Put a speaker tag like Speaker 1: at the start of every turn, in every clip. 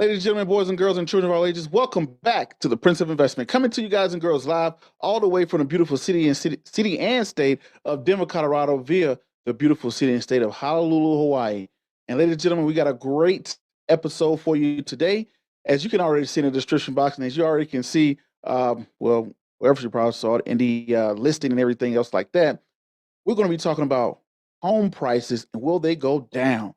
Speaker 1: Ladies and gentlemen, boys and girls, and children of all ages, welcome back to the Prince of Investment. Coming to you guys and girls live all the way from the beautiful city and state of Denver, Colorado, via the beautiful city and state of Honolulu, Hawaii. And ladies and gentlemen, we got a great episode for you today. As you can already see in the description box, and as you already can see, well, wherever you probably saw it in the listing and everything else like that, we're going to be talking about home prices and will they go down?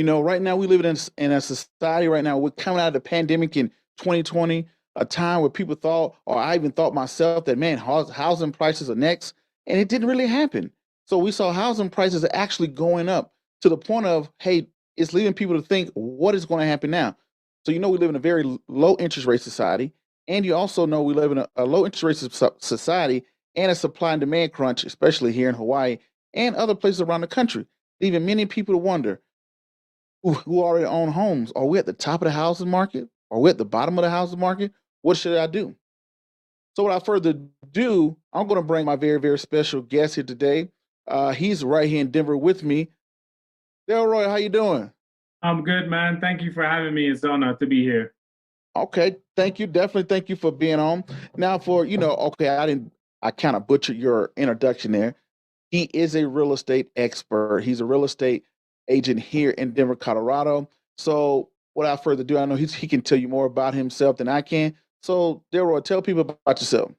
Speaker 1: Right now we live in a society right now. We're coming out of the pandemic in 2020, a time where people thought, or I even thought myself, that man, housing prices are next, and it didn't really happen. So we saw housing prices actually going up to the point of, hey, it's leading people to think, what is going to happen now? So we live in a very low interest rate society, and you also know we live in a low interest rate society and a supply and demand crunch, especially here in Hawaii and other places around the country, leaving many people to wonder who already own homes. Are we at the top of the housing market? Are we at the bottom of the housing market? What should I do? So without further ado, I'm going to bring my very, very special guest here today. He's right here in Denver with me. Delroy, how you doing?
Speaker 2: I'm good, man. Thank you for having me. It's an honor to be here.
Speaker 1: Okay, thank you. Definitely thank you for being on. Now okay, I kind of butchered your introduction there. He is a real estate expert. He's a real estate agent here in Denver, Colorado. So, without further ado, I know he can tell you more about himself than I can. So, Delroy, tell people about yourself.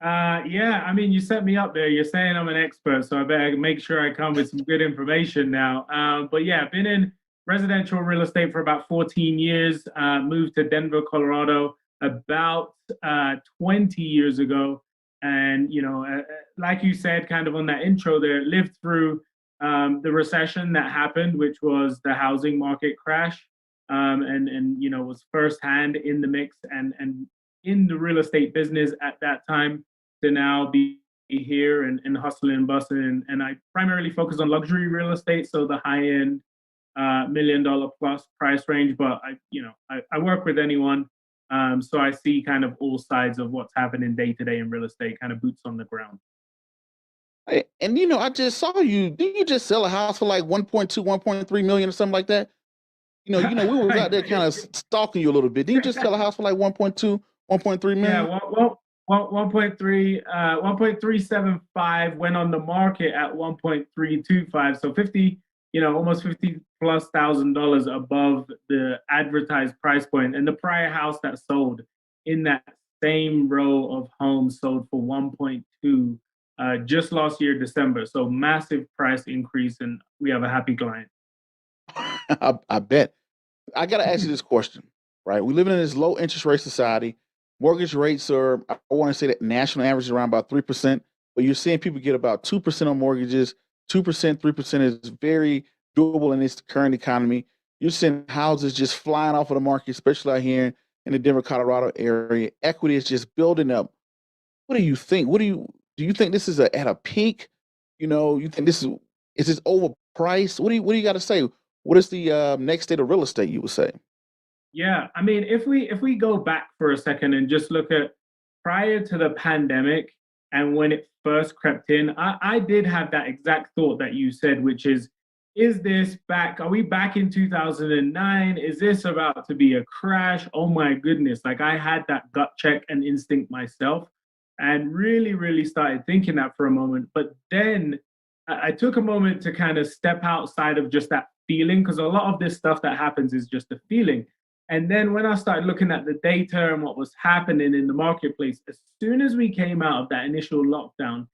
Speaker 2: Yeah, I mean, you set me up there. You're saying I'm an expert, so I better make sure I come with some good information now. But yeah, I've been in residential real estate for about 14 years. Moved to Denver, Colorado about 20 years ago. And, like you said, kind of on that intro there, lived through the recession that happened, which was the housing market crash. And was firsthand in the mix and in the real estate business at that time to now be here and hustling and bustling. And I primarily focus on luxury real estate, so the high end $1 million plus price range. But I work with anyone, so I see kind of all sides of what's happening day to day in real estate, kind of boots on the ground.
Speaker 1: And I just saw you. Did you just sell a house for like 1.2, 1.3 million or something like that? We was out there kind of stalking you a little bit. Did you just sell a house for like 1.2, 1.3
Speaker 2: Yeah,
Speaker 1: million?
Speaker 2: 1.3, 1.375 went on the market at 1.325. So 50, almost 50 plus $1,000 above the advertised price point. And the prior house that sold in that same row of homes sold for 1.2 just last year, December. So massive price increase, and we have a happy client.
Speaker 1: I bet. I got to ask you this question, right? We live in this low interest rate society. Mortgage rates are, I want to say that national average is around about 3%, but you're seeing people get about 2% on mortgages. 2%, 3% is very doable in this current economy. You're seeing houses just flying off of the market, especially out here in the Denver, Colorado area. Equity is just building up. What do you think? Do you think this is at a peak? You think is this overpriced? What do you got to say? What is the next state of real estate? You would say?
Speaker 2: Yeah, I mean, if we go back for a second and just look at prior to the pandemic and when it first crept in, I did have that exact thought that you said, which is this back? Are we back in 2009? Is this about to be a crash? Oh my goodness! Like I had that gut check and instinct myself, and really, really started thinking that for a moment. But then I took a moment to kind of step outside of just that feeling because a lot of this stuff that happens is just a feeling. And then when I started looking at the data and what was happening in the marketplace, as soon as we came out of that initial lockdown,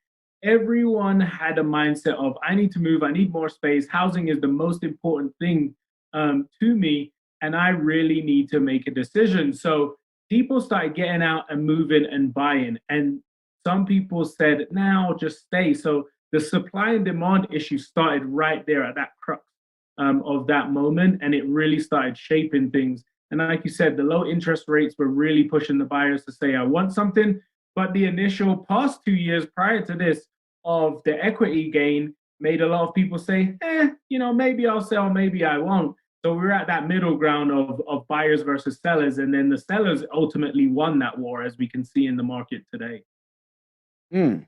Speaker 2: everyone had a mindset of, I need to move, I need more space. Housing is the most important thing to me, and I really need to make a decision. So people started getting out and moving and buying. And some people said, now just stay. So the supply and demand issue started right there at that crux of that moment, and it really started shaping things. And like you said, the low interest rates were really pushing the buyers to say, I want something. But the initial past 2 years prior to this of the equity gain made a lot of people say, maybe I'll sell, maybe I won't. So we're at that middle ground of buyers versus sellers. And then the sellers ultimately won that war, as we can see in the market today.
Speaker 1: Hmm.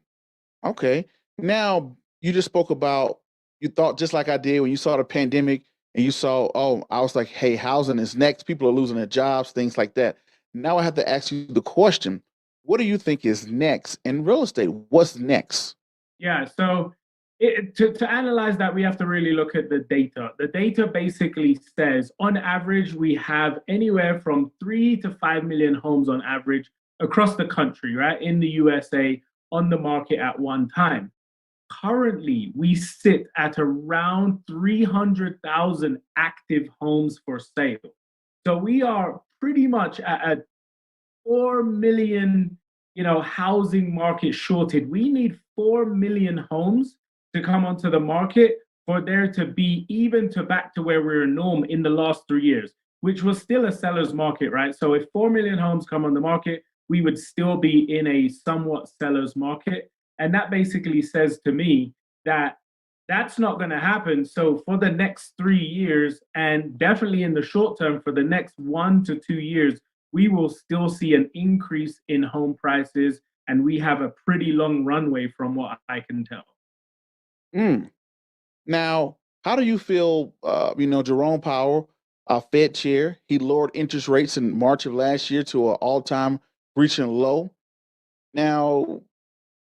Speaker 1: Okay. Now you just spoke about you thought just like I did when you saw the pandemic. and you saw, oh, I was like, hey, housing is next. People are losing their jobs, things like that. Now I have to ask you the question: what do you think is next in real estate? What's next?
Speaker 2: Yeah, so to analyze that, we have to really look at the data. The data basically says, on average, we have anywhere from 3 to 5 million homes on average across the country, right, in the USA on the market at one time. Currently, we sit at around 300,000 active homes for sale. So we are pretty much at a 4 million, housing market shortage. We need 4 million homes to come onto the market for there to be even to back to where we we're norm in the last 3 years, which was still a seller's market, right? So if 4 million homes come on the market, we would still be in a somewhat seller's market. And that basically says to me that that's not going to happen. So for the next 3 years, and definitely in the short term, for the next 1 to 2 years, we will still see an increase in home prices, and we have a pretty long runway from what I can tell.
Speaker 1: Mm. Now, how do you feel? Jerome Powell, Fed chair, he lowered interest rates in March of last year to an all-time reaching low. Now,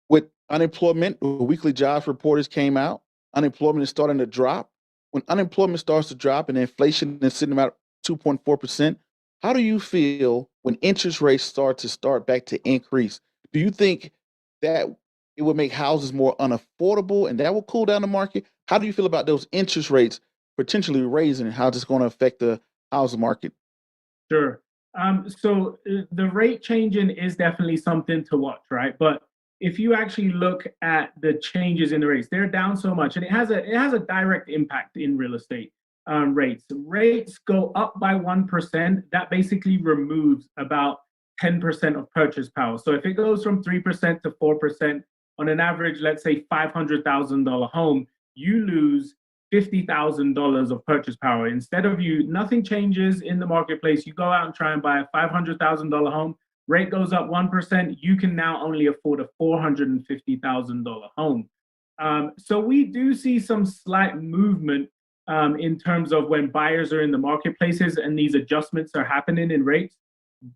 Speaker 1: with unemployment, weekly jobs reporters came out. Unemployment is starting to drop. When unemployment starts to drop and inflation is sitting about 2.4%, how do you feel when interest rates start back to increase? Do you think that it would make houses more unaffordable and that will cool down the market? How do you feel about those interest rates potentially raising and how it's going to affect the housing market?
Speaker 2: Sure. So the rate changing is definitely something to watch, right? But if you actually look at the changes in the rates, they're down so much, and it has a direct impact in real estate rates. Rates go up by 1%. That basically removes about 10% of purchase power. So if it goes from 3% to 4% on an average, let's say $500,000 home, you lose $50,000 of purchase power. Instead of nothing changes in the marketplace. You go out and try and buy a $500,000 home, rate goes up 1%, you can now only afford a $450,000 home. So we do see some slight movement in terms of when buyers are in the marketplaces and these adjustments are happening in rates.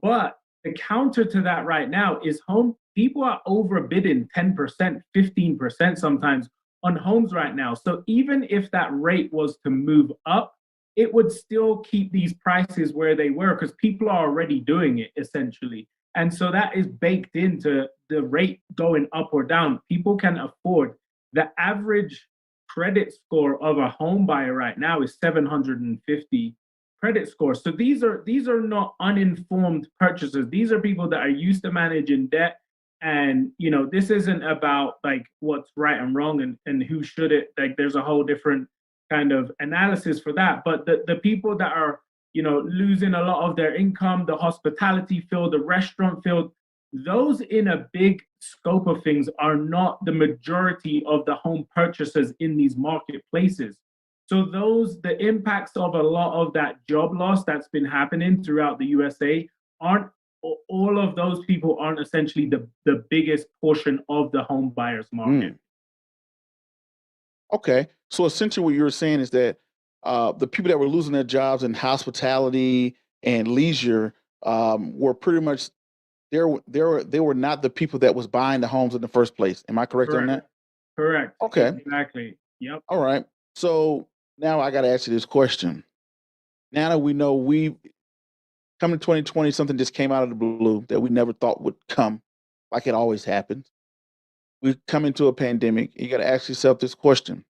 Speaker 2: But the counter to that right now is home people are overbidding 10%, 15% sometimes on homes right now. So even if that rate was to move up, it would still keep these prices where they were because people are already doing it essentially. And so that is baked into the rate going up or down. People can afford the average credit score of a home buyer right now is 750 credit score. So these are not uninformed purchasers. These are people that are used to managing debt. And this isn't about like what's right and wrong and who should it, like there's a whole different kind of analysis for that. But the people that are losing a lot of their income, the hospitality field, the restaurant field, those in a big scope of things are not the majority of the home purchasers in these marketplaces. So the impacts of a lot of that job loss that's been happening throughout the USA aren't all of those people aren't essentially the biggest portion of the home buyers market.
Speaker 1: Mm. Okay. So essentially, what you're saying is that the people that were losing their jobs in hospitality and leisure were pretty much they were not the people that was buying the homes in the first place. Am I correct on
Speaker 2: Correct.
Speaker 1: that?
Speaker 2: Correct.
Speaker 1: Okay.
Speaker 2: Exactly. Yep.
Speaker 1: All right. So now I got to ask you this question. Now that we know we coming to 2020, something just came out of the blue that we never thought would come, like it always happens. We come into a pandemic. You got to ask yourself this question: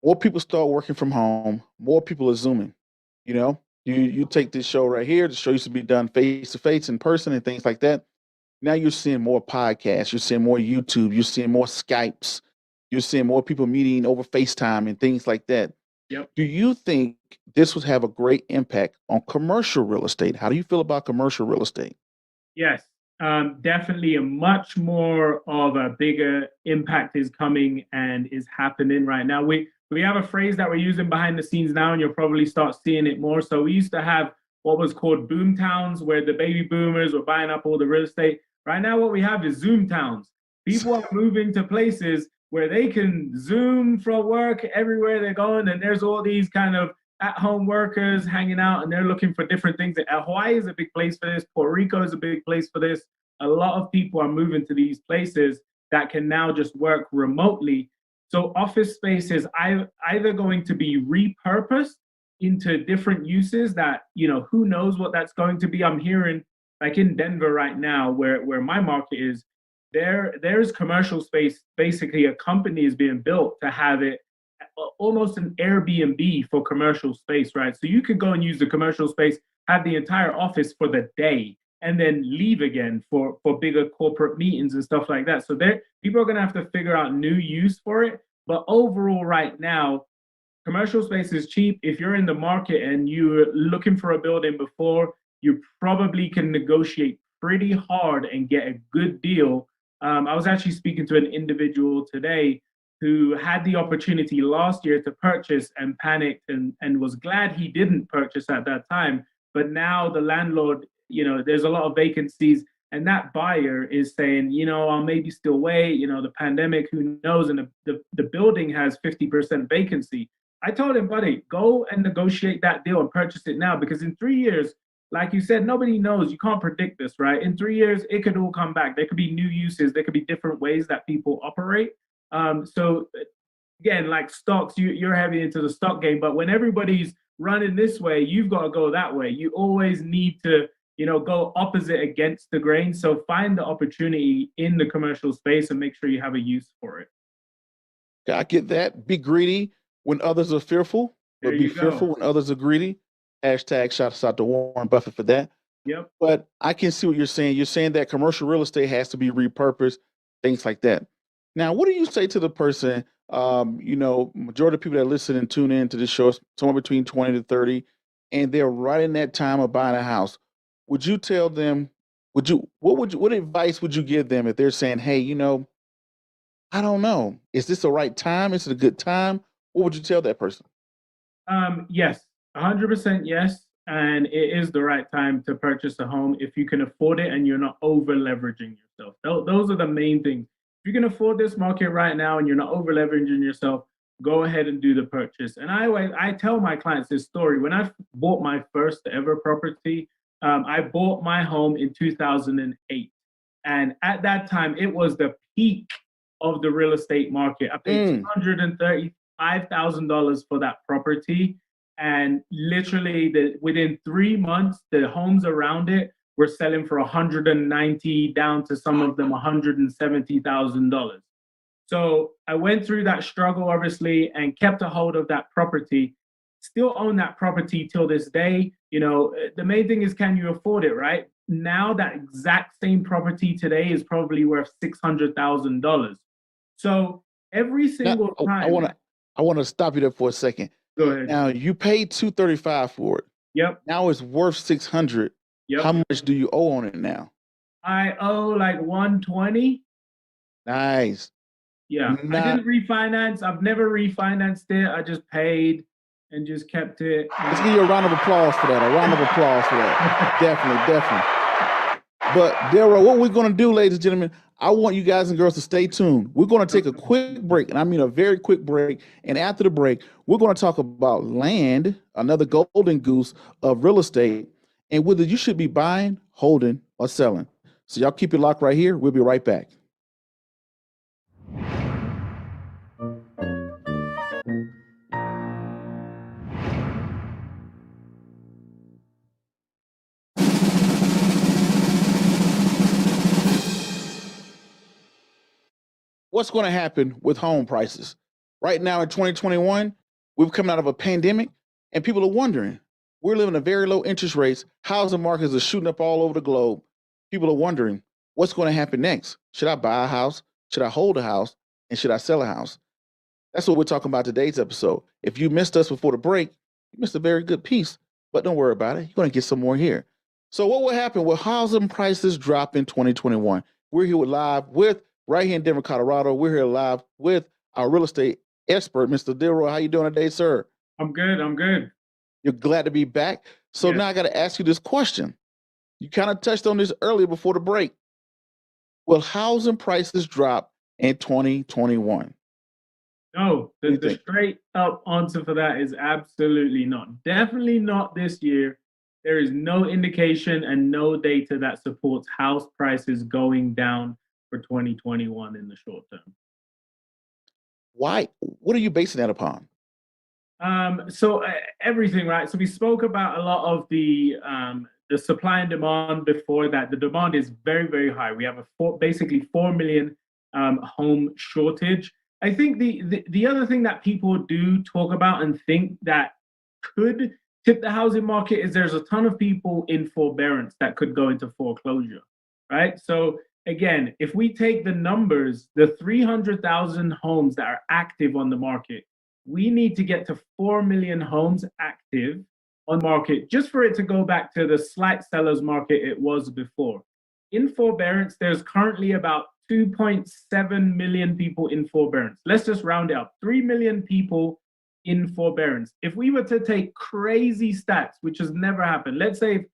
Speaker 1: more people start working from home, more people are zooming. You take this show right here. The show used to be done face to face in person and things like that. Now you're seeing more podcasts, you're seeing more YouTube, you're seeing more Skypes, you're seeing more people meeting over FaceTime and things like that.
Speaker 2: Yep.
Speaker 1: Do you think this would have a great impact on commercial real estate? How do you feel about commercial real estate?
Speaker 2: Yes, definitely a much more of a bigger impact is coming and is happening right now. We have a phrase that we're using behind the scenes now, and you'll probably start seeing it more. So we used to have what was called boom towns, where the baby boomers were buying up all the real estate. Right now, what we have is Zoom towns. People are moving to places where they can Zoom from work everywhere they're going, and there's all these kind of at-home workers hanging out, and they're looking for different things. Hawaii is a big place for this. Puerto Rico is a big place for this. A lot of people are moving to these places that can now just work remotely. So office space is either going to be repurposed into different uses that, who knows what that's going to be. I'm hearing, like in Denver right now, where my market is, there's commercial space. Basically, a company is being built to have it almost an Airbnb for commercial space, right? So you could go and use the commercial space, have the entire office for the day, and then leave again for bigger corporate meetings and stuff like that. So people are going to have to figure out new use for it. But overall, right now, commercial space is cheap. If you're in the market and you're looking for a building before, you probably can negotiate pretty hard and get a good deal. I was actually speaking to an individual today who had the opportunity last year to purchase and panicked and was glad he didn't purchase at that time. But now the landlord, there's a lot of vacancies, and that buyer is saying, I'll maybe still wait, the pandemic, who knows? And the building has 50% vacancy. I told him, buddy, go and negotiate that deal and purchase it now, because in 3 years, like you said, nobody knows. You can't predict this, right? In 3 years, it could all come back. There could be new uses. There could be different ways that people operate. So again, like stocks, you're heavy into the stock game, but when everybody's running this way, you've got to go that way. You always need to, go opposite against the grain. So find the opportunity in the commercial space and make sure you have a use for it.
Speaker 1: I get that. Be greedy when others are fearful, but be fearful when others are greedy. Hashtag shouts out to Warren Buffett for that.
Speaker 2: Yep.
Speaker 1: But I can see what you're saying. You're saying that commercial real estate has to be repurposed, things like that. Now, what do you say to the person? Majority of people that listen and tune in to this show is somewhere between 20 to 30, and they're right in that time of buying a house. Would you tell them, what advice would you give them if they're saying, hey, I don't know, is this the right time? Is it a good time? What would you tell that person?
Speaker 2: Yes, 100% yes. And it is the right time to purchase a home if you can afford it and you're not over leveraging yourself. Those are the main things. If you can afford this market right now and you're not over leveraging yourself, go ahead and do the purchase. And I tell my clients this story. When I bought my first ever property, I bought my home in 2008. And at that time, it was the peak of the real estate market. I paid $235,000 for that property. And literally within 3 months, the homes around it were selling for $190 down to some of them $170,000. So I went through that struggle, obviously, and kept a hold of that property. Still own that property till this day. The main thing is, can you afford it, right? Now that exact same property today is probably worth $600,000. So every single time.
Speaker 1: I want to stop you there for a second.
Speaker 2: Go ahead.
Speaker 1: Now you paid $235 for it.
Speaker 2: Yep.
Speaker 1: Now it's worth $600. Yep. How much do you owe on it now?
Speaker 2: I owe like $120.
Speaker 1: Nice.
Speaker 2: Yeah. I didn't refinance. I've never refinanced it. I just paid and just kept it.
Speaker 1: Let's give you a round of applause for that. Definitely. But Delroy, what we're going to do, ladies and gentlemen, I want you guys and girls to stay tuned. We're going to take a quick break, and I mean a very quick break. And after the break, we're going to talk about land, another golden goose of real estate, and whether you should be buying, holding, or selling. So y'all keep it locked right here. We'll be right back. What's going to happen with home prices? Right now in 2021, we've come out of a pandemic, and people are wondering. We're living at very low interest rates. Housing markets are shooting up all over the globe. People are wondering, what's going to happen next? Should I buy a house? Should I hold a house? And should I sell a house? That's what we're talking about today's episode. If you missed us before the break, you missed a very good piece, but don't worry about it. You're going to get some more here. So what will happen when housing prices drop in 2021? We're here live with right here in Denver, Colorado. We're here live with our real estate expert, Mr. Delroy. How you doing today, sir?
Speaker 2: I'm good.
Speaker 1: You're glad to be back. So now I got to ask you this question. You kind of touched on this earlier before the break. Will housing prices drop in 2021?
Speaker 2: No,
Speaker 1: What do you
Speaker 2: the
Speaker 1: think?
Speaker 2: straight up answer for that is absolutely not. Definitely not this year. There is no indication and no data that supports house prices going down for 2021 in the short term.
Speaker 1: Why? What are you basing that upon?
Speaker 2: So everything, right? So we spoke about a lot of the supply and demand before that. The demand is very, very high. We have basically 4 million home shortage. I think the other thing that people do talk about and think that could tip the housing market is there's a ton of people in forbearance that could go into foreclosure, right? So again, if we take the numbers, the 300,000 homes that are active on the market, we need to get to 4 million homes active on market just for it to go back to the slight sellers market it was before. In forbearance, there's currently about 2.7 million people in forbearance. Let's just round it up, 3 million people in forbearance. If we were to take crazy stats, which has never happened, let's say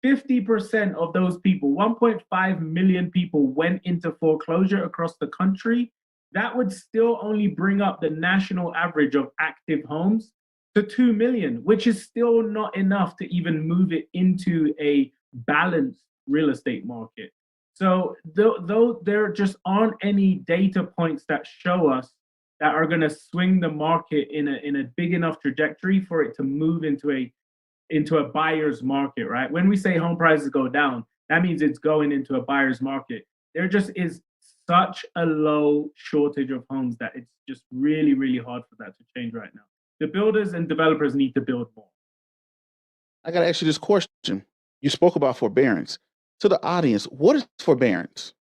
Speaker 2: 50% of those people, 1.5 million people, went into foreclosure across the country, that would still only bring up the national average of active homes to 2 million, which is still not enough to even move it into a balanced real estate market. So, though there just aren't any data points that show us that are going to swing the market in a big enough trajectory for it to move into a buyer's market, right? When we say home prices go down, that means it's going into a buyer's market. There just is such a low shortage of homes that it's just really, really hard for that to change right now. The builders and developers need to build more.
Speaker 1: I got to ask you this question. You spoke about forbearance. To the audience, what is forbearance?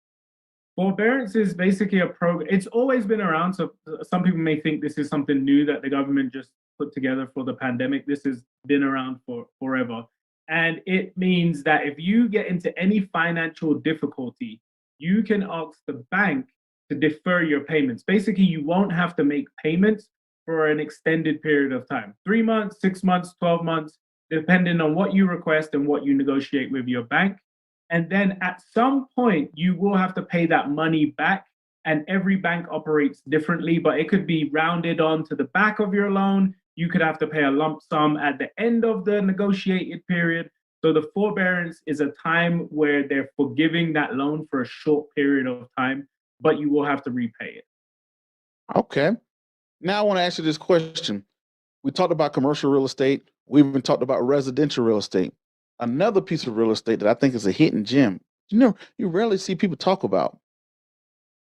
Speaker 2: Forbearance is basically a program. It's always been around. So some people may think this is something new that the government just put together for the pandemic. This has been around for forever. And it means that if you get into any financial difficulty, you can ask the bank to defer your payments. Basically, you won't have to make payments for an extended period of time, 3 months, 6 months, 12 months, depending on what you request and what you negotiate with your bank. And then at some point, you will have to pay that money back. And every bank operates differently, but it could be rounded on to the back of your loan. You could have to pay a lump sum at the end of the negotiated period. So the forbearance is a time where they're forgiving that loan for a short period of time, but you will have to repay it.
Speaker 1: Okay. Now I want to ask you this question. We talked about commercial real estate. We even talked about residential real estate. Another piece of real estate that I think is a hidden gem. You rarely see people talk about.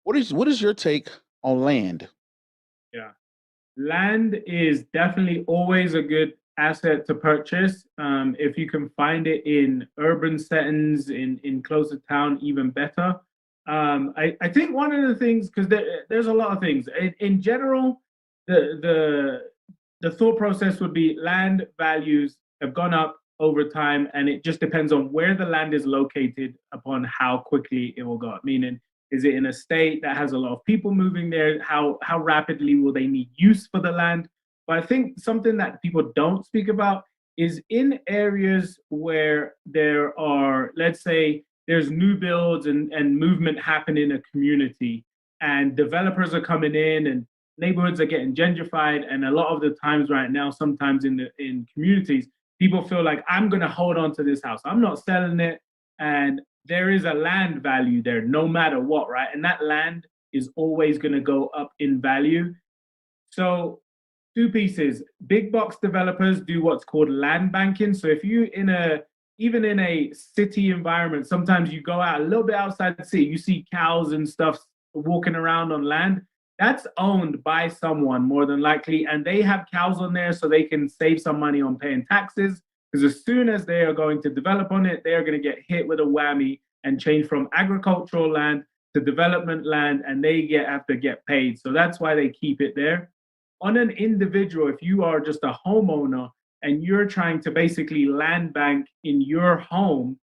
Speaker 1: What is your take on land?
Speaker 2: Yeah. Land is definitely always a good asset to purchase. If you can find it in urban settings, in closer town, even better. I think one of the things, because there's a lot of things in general, the thought process would be land values have gone up over time, and it just depends on where the land is located upon how quickly it will go up. Meaning, is it in a state that has a lot of people moving there? How rapidly will they need use for the land? But I think something that people don't speak about is in areas where there are, let's say, there's new builds and movement happening in a community, and developers are coming in, and neighborhoods are getting gentrified. And a lot of the times right now, sometimes in communities, people feel like I'm going to hold on to this house. I'm not selling it. And there is a land value there no matter what, right? And that land is always going to go up in value. So, two pieces. Big box developers do what's called land banking. So if you even in a city environment, sometimes you go out a little bit outside the city, you see cows and stuff walking around on land. That's owned by someone more than likely, and they have cows on there so they can save some money on paying taxes. Because as soon as they are going to develop on it, they are going to get hit with a whammy and change from agricultural land to development land, and have to get paid. So that's why they keep it there. On an individual, if you are just a homeowner and you're trying to basically land bank in your home,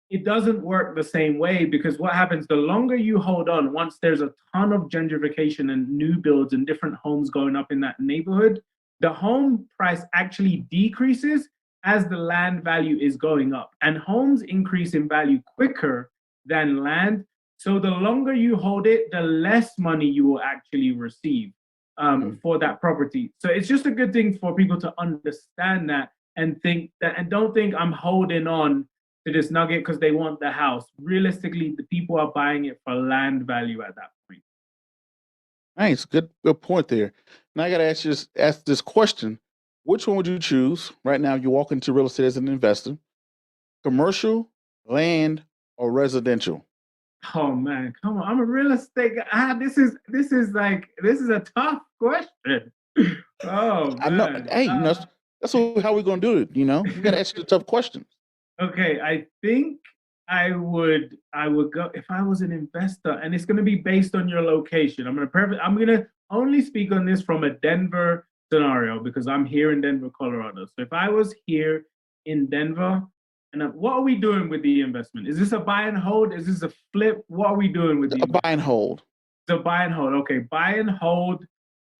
Speaker 2: it doesn't work the same way, because what happens the longer you hold on, once there's a ton of gentrification and new builds and different homes going up in that neighborhood, the home price actually decreases as the land value is going up. And homes increase in value quicker than land. So the longer you hold it, the less money you will actually receive.
Speaker 1: Mm.
Speaker 2: for that property. So it's just a good thing for people to understand that and think that, and don't think I'm holding on to this nugget because they want the house. Realistically, the people are buying it for land value at that point.
Speaker 1: Nice, good point there. Now I got to ask this question: which one would you choose right now? You walk into real estate as an investor: commercial, land, or residential?
Speaker 2: Oh man, come on! I'm a real estate guy. This is a tough question. Oh
Speaker 1: I know.
Speaker 2: man.
Speaker 1: Hey, how we're gonna do it. We got to ask you the tough questions.
Speaker 2: Okay, I think I would go if I was an investor, and it's going to be based on your location. I'm going to only speak on this from a Denver scenario because I'm here in Denver, Colorado. So if I was here in Denver, and what are we doing with the investment? Is this a buy and hold? Is this a flip? What are we doing with the
Speaker 1: A buy and
Speaker 2: investment?
Speaker 1: hold.
Speaker 2: So buy and hold. Okay, buy and hold.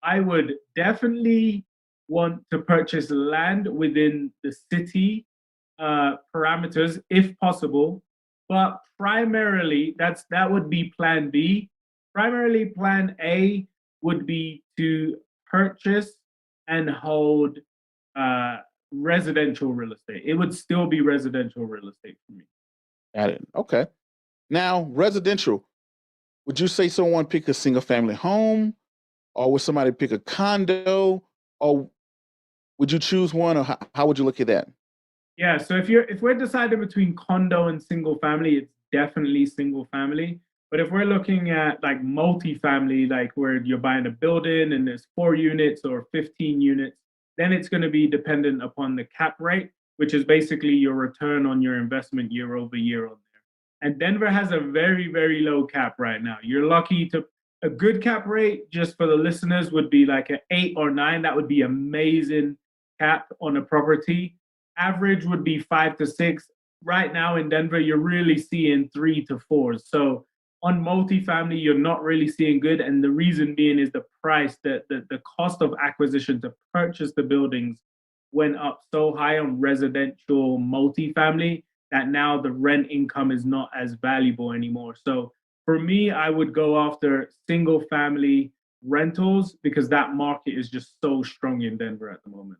Speaker 2: I would definitely want to purchase land within the city parameters if possible, but primarily that would be plan B. Primarily, plan A would be to purchase and hold uh, residential real estate. It would still be residential real estate for me.
Speaker 1: Got it. Okay. Now, residential. Would you say someone pick a single family home, or would somebody pick a condo, or would you choose one, or how would you look at that?
Speaker 2: Yeah, so if we're deciding between condo and single family, it's definitely single family. But if we're looking at like multifamily, like where you're buying a building and there's 4 units or 15 units, then it's going to be dependent upon the cap rate, which is basically your return on your investment year over year on there. And Denver has a very, very low cap right now. You're lucky to a good cap rate, just for the listeners, would be like an 8 or 9. That would be amazing cap on a property. Average would be 5 to 6. Right now in Denver, you're really seeing 3 to 4. So on multifamily, you're not really seeing good. And the reason being is the price, the cost of acquisition to purchase the buildings went up so high on residential multifamily that now the rent income is not as valuable anymore. So for me, I would go after single family rentals because that market is just so strong in Denver at the moment.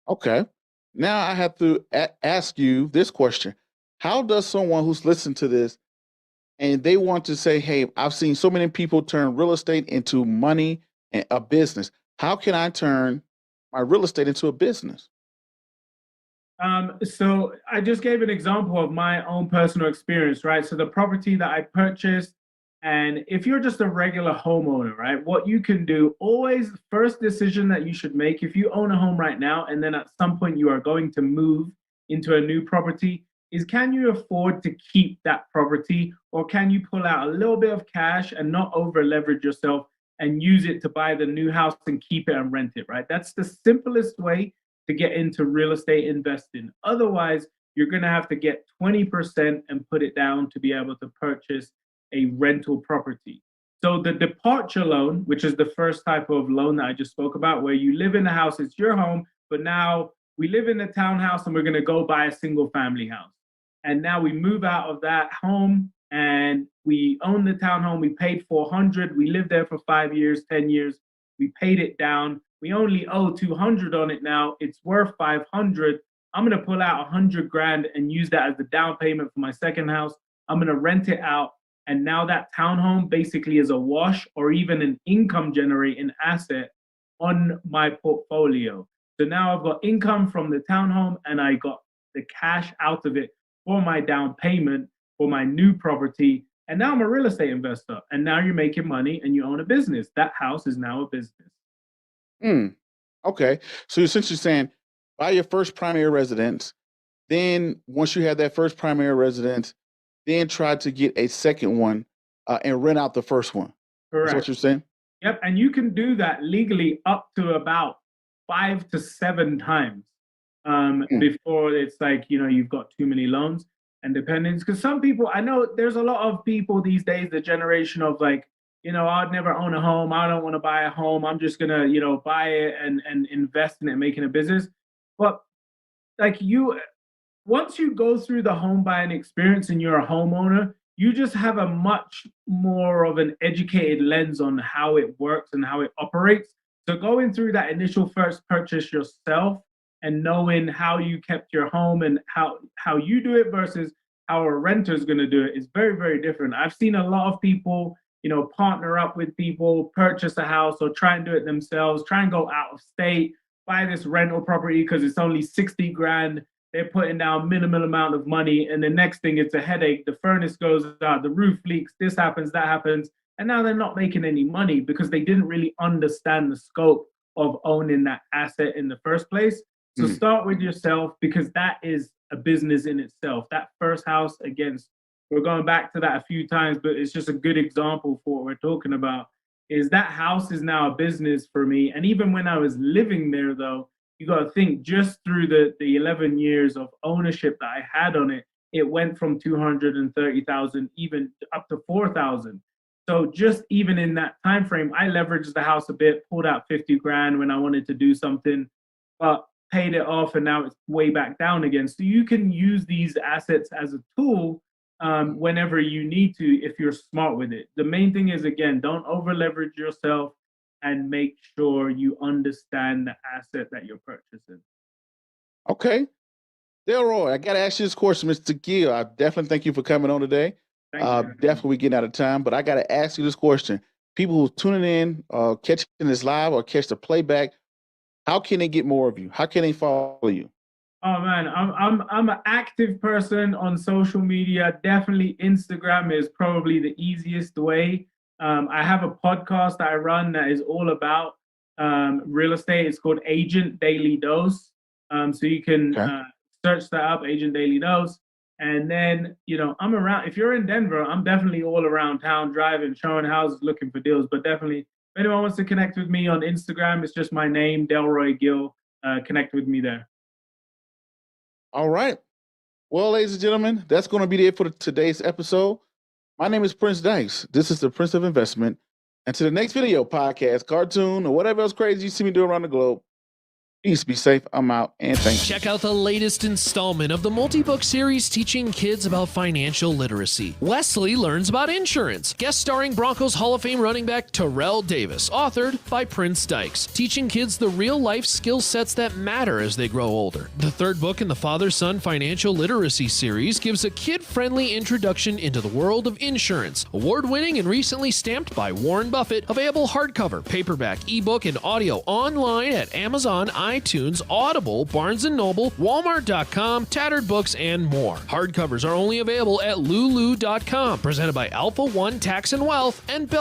Speaker 1: Okay. Now I have to ask you this question: how does someone who's listened to this and they want to say, "Hey, I've seen so many people turn real estate into money and a business. How can I turn my real estate into a business?"
Speaker 2: So I just gave an example of my own personal experience, right? So the property that I purchased, and if you're just a regular homeowner, right, what you can do always, first decision that you should make if you own a home right now, and then at some point you are going to move into a new property, is can you afford to keep that property, or can you pull out a little bit of cash and not over leverage yourself and use it to buy the new house and keep it and rent it, right? That's the simplest way to get into real estate investing. Otherwise, you're going to have to get 20% and put it down to be able to purchase a rental property. So the departure loan, which is the first type of loan that I just spoke about, where you live in the house, it's your home, but now we live in a townhouse and we're going to go buy a single family house. And now we move out of that home and we own the townhome. We paid 400. We lived there for 5 years, 10 years. We paid it down. We only owe 200 on it now. It's worth 500. I'm going to pull out 100 grand and use that as the down payment for my second house. I'm going to rent it out. And now that townhome basically is a wash or even an income generating asset on my portfolio. So now I've got income from the townhome and I got the cash out of it for my down payment for my new property. And now I'm a real estate investor. And now you're making money and you own a business. That house is now a business.
Speaker 1: Hmm. Okay. So essentially saying, buy your first primary residence. Then once you have that first primary residence, then try to get a second one and rent out the first one. Is what
Speaker 2: Correct.
Speaker 1: you're saying?
Speaker 2: Yep. And you can do that legally up to about 5 to 7 times
Speaker 1: Mm.
Speaker 2: before it's like, you've got too many loans and dependents. Because some people, I know there's a lot of people these days, the generation of like, I'd never own a home. I don't want to buy a home. I'm just going to, buy it and invest in it, making a business. But like once you go through the home buying experience and you're a homeowner, you just have a much more of an educated lens on how it works and how it operates. So going through that initial first purchase yourself and knowing how you kept your home and how you do it versus how a renter is going to do it is very, very different. I've seen a lot of people, partner up with people, purchase a house or try and do it themselves, try and go out of state, buy this rental property because it's only 60 grand. They're putting down minimal amount of money. And the next thing, it's a headache. The furnace goes out, the roof leaks, this happens, that happens. And now they're not making any money because they didn't really understand the scope of owning that asset in the first place. So start with yourself, because that is a business in itself. That first house, again, we're going back to that a few times, but it's just a good example for what we're talking about, is that house is now a business for me. And even when I was living there, though, you got to think just through the 11 years of ownership that I had on it, it went from 230,000 even up to 4,000. So just even in that time frame, I leveraged the house a bit, pulled out 50 grand when I wanted to do something, but paid it off, and now it's way back down again. So you can use these assets as a tool whenever you need to, if you're smart with it. The main thing is, again, don't over leverage yourself and make sure you understand the asset that you're purchasing.
Speaker 1: Okay. Delroy, I got to ask you this question, Mr. Gill. I definitely thank you for coming on today. Definitely we getting out of time, but I got to ask you this question. People who tuning in, catching this live or catch the playback, how can they get more of you? How can they follow you?
Speaker 2: Oh man, I'm an active person on social media. Definitely Instagram is probably the easiest way. I have a podcast that I run that is all about real estate. It's called Agent Daily Dose. So you can search that up, Agent Daily Dose. And then, I'm around. If you're in Denver, I'm definitely all around town, driving, showing houses, looking for deals. But definitely, if anyone wants to connect with me on Instagram, it's just my name, Delroy Gill. Connect with me there.
Speaker 1: All right. Well, ladies and gentlemen, that's going to be it for today's episode. My name is Prince Dykes. This is the Prince of Investment. And to the next video, podcast, cartoon, or whatever else crazy you see me do around the globe, peace, be safe. I'm out, and thank you.
Speaker 3: Check out the latest installment of the multi-book series teaching kids about financial literacy. Wesley learns about insurance. Guest starring Broncos Hall of Fame running back Terrell Davis. Authored by Prince Dykes. Teaching kids the real-life skill sets that matter as they grow older. The third book in the Father-Son Financial Literacy series gives a kid-friendly introduction into the world of insurance. Award-winning and recently stamped by Warren Buffett. Available hardcover, paperback, ebook, and audio online at Amazon, iTunes, Audible, Barnes & Noble, Walmart.com, Tattered Books, and more. Hardcovers are only available at Lulu.com. Presented by Alpha One Tax and Wealth and Bell.